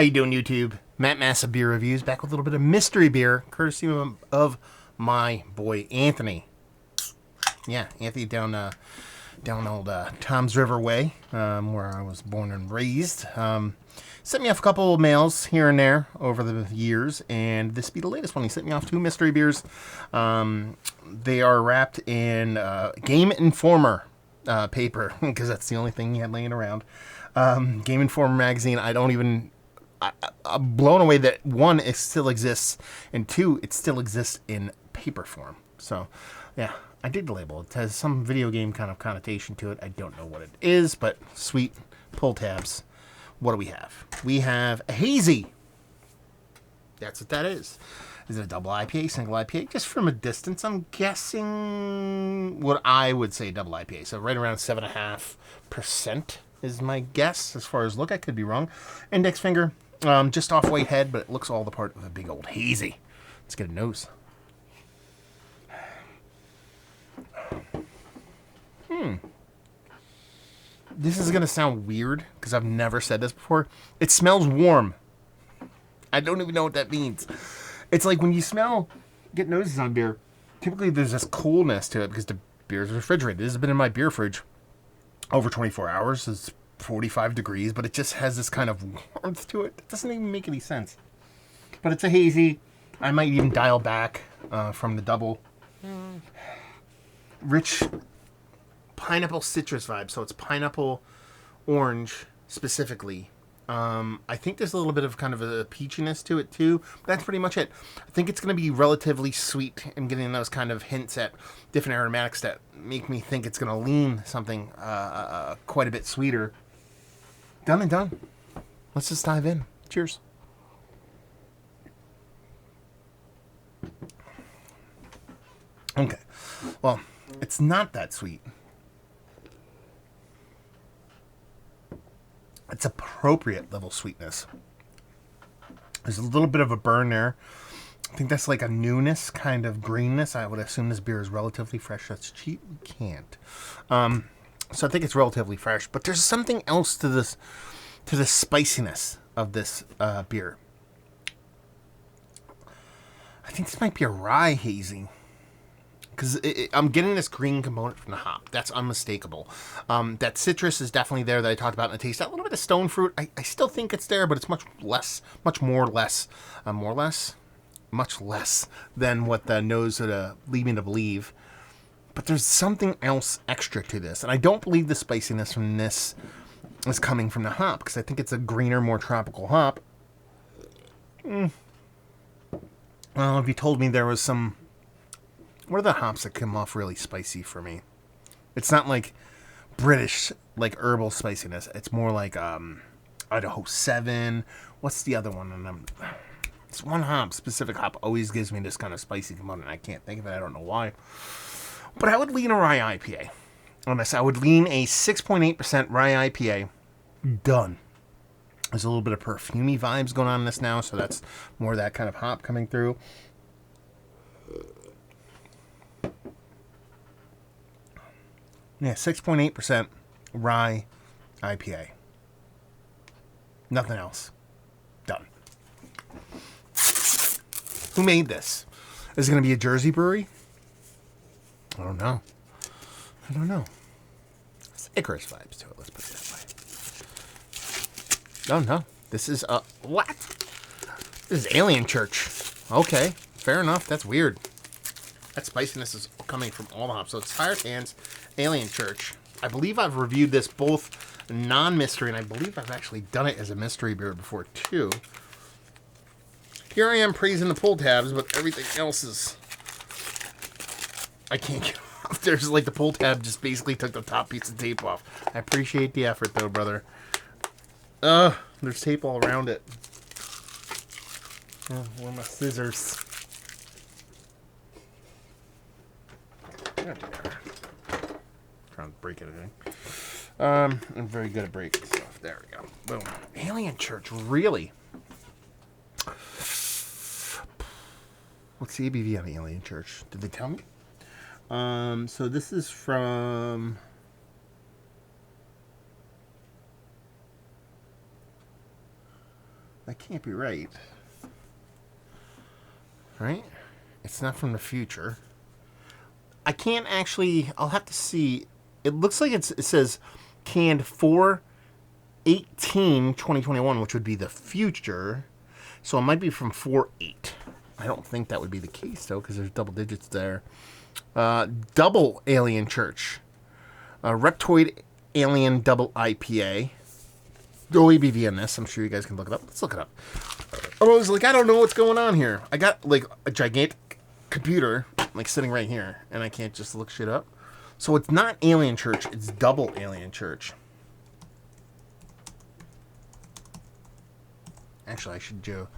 How you doing, YouTube? Matt Massa Beer Reviews, back with a little bit of mystery beer, courtesy of my boy Anthony. Yeah, Anthony down old Tom's River Way, where I was born and raised. Sent me off a couple of mails here and there over the years, and this be the latest one. He sent me off 2 mystery beers. They are wrapped in Game Informer paper, because that's the only thing he had laying around. Game Informer magazine. I'm blown away that 1, it still exists, and 2, it still exists in paper form. So, yeah, I did the label. It has some video game kind of connotation to it. I don't know what it is, but sweet. Pull tabs. What do we have? We have a hazy. That's what that is. Is it a double IPA, single IPA? Just from a distance, I'm guessing what I would say double IPA. So right around 7.5% is my guess as far as look. I could be wrong. Index finger, just off white head, but it looks all the part of a big old hazy. Let's get a nose. This is going to sound weird because I've never said this before. It smells warm. I don't even know what that means. It's like when you get noses on beer, typically there's this coolness to it because the beer is refrigerated. This has been in my beer fridge over 24 hours. It's 45 degrees, but it just has this kind of warmth to it. It doesn't even make any sense. But it's a hazy. I might even dial back from the double. Rich pineapple citrus vibe. So it's pineapple orange specifically. I think there's a little bit of kind of a peachiness to it too. But that's pretty much it. I think it's going to be relatively sweet and getting those kind of hints at different aromatics that make me think it's going to lean something quite a bit sweeter. Done and done. Let's just dive in. Cheers. Okay. Well, it's not that sweet. It's appropriate level sweetness. There's a little bit of a burn there. I think that's like a newness kind of greenness. I would assume this beer is relatively fresh. That's cheap. We can't. So I think it's relatively fresh. But there's something else to the spiciness of this beer. I think this might be a rye hazy. Because I'm getting this green component from the hop. That's unmistakable. That citrus is definitely there that I talked about in the taste. That little bit of stone fruit, I still think it's there, but it's much less than what the nose would lead me to believe. But there's something else extra to this. And I don't believe the spiciness from this is coming from the hop, because I think it's a greener, more tropical hop. Well, if you told me there was some... What are the hops that come off really spicy for me? It's not like British, like herbal spiciness. It's more like Idaho 7. What's the other one? It's one hop, specific hop, always gives me this kind of spicy component. I can't think of it. I don't know why. But I would lean a rye IPA on this. I would lean a 6.8% rye IPA. Done. There's a little bit of perfumey vibes going on in this now, so that's more of that kind of hop coming through. Yeah, 6.8% rye IPA. Nothing else. Done. Who made this? Is it going to be a Jersey brewery? I don't know. It's Icarus vibes to it. Let's put it that way. No. This is, what? This is Alien Church. Okay, fair enough. That's weird. That spiciness is coming from all the hops. So it's Tired Hands, Alien Church. I believe I've reviewed this both non-mystery, and I believe I've actually done it as a mystery beer before too. Here I am praising the pull tabs, but everything else is... I can't get off. There's like the pull tab just basically took the top piece of tape off. I appreciate the effort though, brother. There's tape all around it. Oh, where are my scissors? Trying to break anything. I'm very good at breaking stuff. There we go. Boom. Alien Church, really? What's the ABV on the Alien Church? Did they tell me? So this is from That can't be right. Right? It's not from the future. I can't actually... I'll have to see. It looks like it says canned 4/18/2021, which would be the future. So it might be from 4/8. I don't think that would be the case, though, because there's double digits there. Double Alien Church. Reptoid Alien Double IPA. No ABV on this. I'm sure you guys can look it up. Let's look it up. I was like, I don't know what's going on here. I got, like, a gigantic computer, like, sitting right here, and I can't just look shit up. So it's not Alien Church. It's Double Alien Church. Actually, I should do...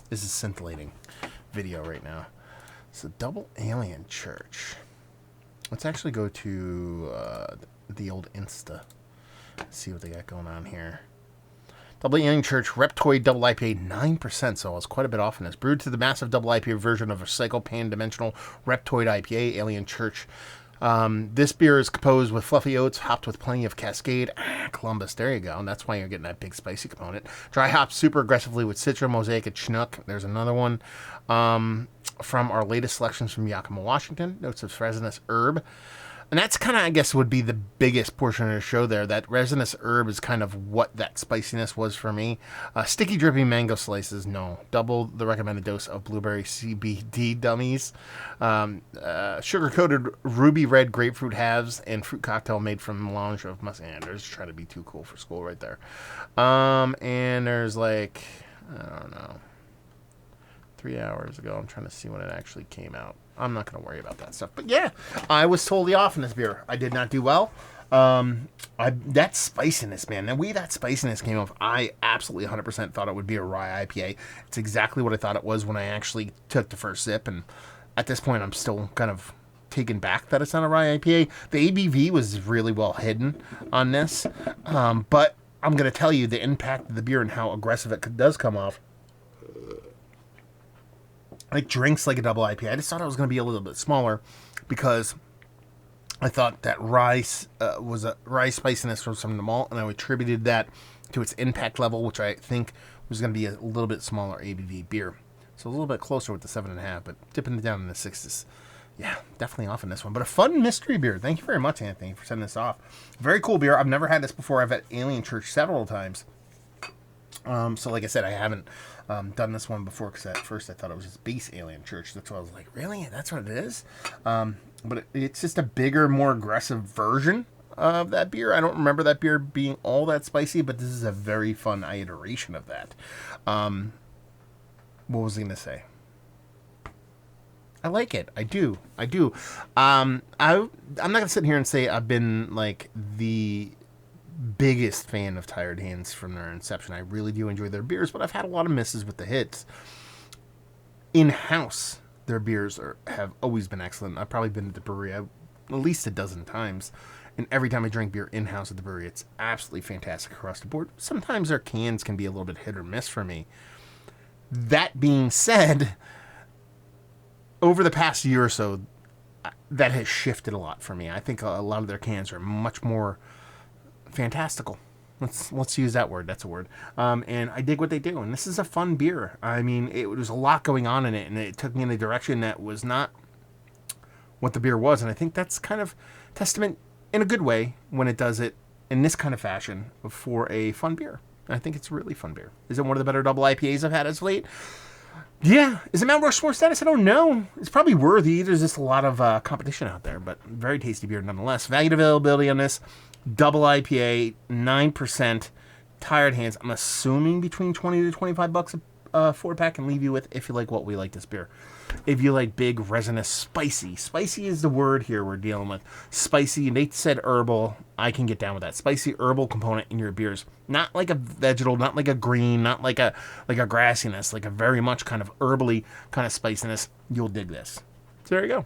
This is scintillating video right now. So Double Alien Church. Let's actually go to the old Insta. See what they got going on here. Double Alien Church Reptoid Double IPA, 9%, so it's quite a bit off in this. Brewed to the massive double IPA version of a Psycho-Pan-Dimensional Reptoid IPA, Alien Church. This beer is composed with fluffy oats, hopped with plenty of Cascade, Columbus, there you go, and that's why you're getting that big spicy component. Dry hopped super aggressively with Citra, Mosaic, and Chinook. There's another one from our latest selections from Yakima, Washington. Notes of resinous herb. And that's kind of, I guess, would be the biggest portion of the show there. That resinous herb is kind of what that spiciness was for me. Sticky, drippy mango slices, no. Double the recommended dose of blueberry CBD dummies. Sugar-coated ruby red grapefruit halves and fruit cocktail made from melange of muscaders. Trying to be too cool for school right there. And there's like, I don't know, 3 hours ago. I'm trying to see when it actually came out. I'm not going to worry about that stuff. But yeah, I was totally off in this beer. I did not do well. That spiciness, man. The way that spiciness came off, I absolutely 100% thought it would be a rye IPA. It's exactly what I thought it was when I actually took the first sip. And at this point, I'm still kind of taken back that it's not a rye IPA. The ABV was really well hidden on this. But I'm going to tell you the impact of the beer and how aggressive it does come off. It drinks like a double IPA. I just thought it was going to be a little bit smaller because I thought that rice was a rye spiciness from some of the malt, and I attributed that to its impact level, which I think was going to be a little bit smaller ABV beer. So a little bit closer with the 7.5, but dipping it down in the 6s. Yeah, definitely off in this one. But a fun mystery beer. Thank you very much, Anthony, for sending this off. Very cool beer. I've never had this before. I've had Alien Church several times. So like I said, I haven't done this one before because at first I thought it was just base Alien Church. That's why I was like, really? That's what it is? But it's just a bigger, more aggressive version of that beer. I don't remember that beer being all that spicy, but this is a very fun iteration of that. What was I going to say? I like it. I do. I'm not going to sit here and say I've been like the biggest fan of Tired Hands from their inception. I really do enjoy their beers, but I've had a lot of misses with the hits. In-house, their beers have always been excellent. I've probably been at the brewery at least a dozen times, and every time I drink beer in-house at the brewery, it's absolutely fantastic across the board. Sometimes their cans can be a little bit hit or miss for me. That being said, over the past year or so, that has shifted a lot for me. I think a lot of their cans are much more fantastical. Let's use that word. That's a word. And I dig what they do. And this is a fun beer. I mean, it was a lot going on in it, and it took me in a direction that was not what the beer was. And I think that's kind of testament in a good way when it does it in this kind of fashion for a fun beer. I think it's a really fun beer. Is it one of the better double IPAs I've had as of late? Yeah. Is it Mount Rushmore status? I don't know. It's probably worthy. There's just a lot of competition out there, but very tasty beer nonetheless. Valued availability on this. Double IPA, 9%, Tired Hands. I'm assuming between $20 to $25 a 4-pack, and leave you with if you like what we like this beer. If you like big, resinous, spicy. Spicy is the word here we're dealing with. Spicy, Nate said herbal. I can get down with that. Spicy herbal component in your beers. Not like a vegetal, not like a green, not like a grassiness, like a very much kind of herbally kind of spiciness. You'll dig this. So there you go.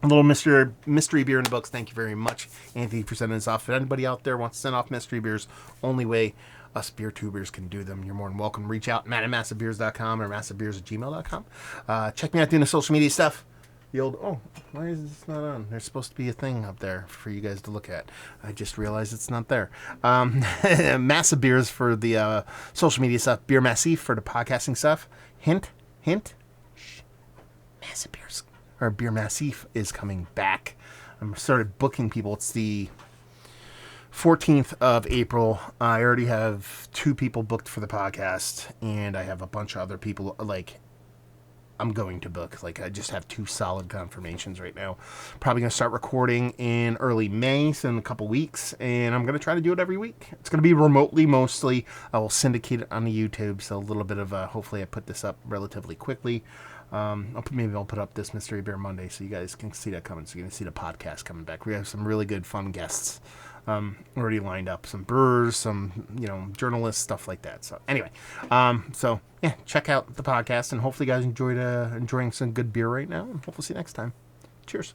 A little mystery beer in the books. Thank you very much, Anthony, for sending this off. If anybody out there wants to send off mystery beers, only way us beer tubers can do them, you're more than welcome. Reach out, Matt at massivebeers.com or massivebeers@gmail.com. Check me out doing the social media stuff. The old, oh, why is this not on? There's supposed to be a thing up there for you guys to look at. I just realized it's not there. Massive Beers for the social media stuff. Beer Massif for the podcasting stuff. Hint. Massive Beers, or Beer Massif is coming back. I'm started booking people. It's the 14th of April. I already have 2 people booked for the podcast, and I have a bunch of other people, like, I'm going to book. Like, I just have 2 solid confirmations right now. Probably going to start recording in early May, so in a couple weeks, and I'm going to try to do it every week. It's going to be remotely mostly. I will syndicate it on the YouTube, so a little bit of hopefully I put this up relatively quickly. Maybe I'll put up this Mystery Beer Monday so you guys can see that coming. So you can see the podcast coming back. We have some really good, fun guests already lined up. Some brewers, some journalists, stuff like that. So anyway, so yeah, check out the podcast, and hopefully you guys enjoying some good beer right now. And hopefully see you next time. Cheers.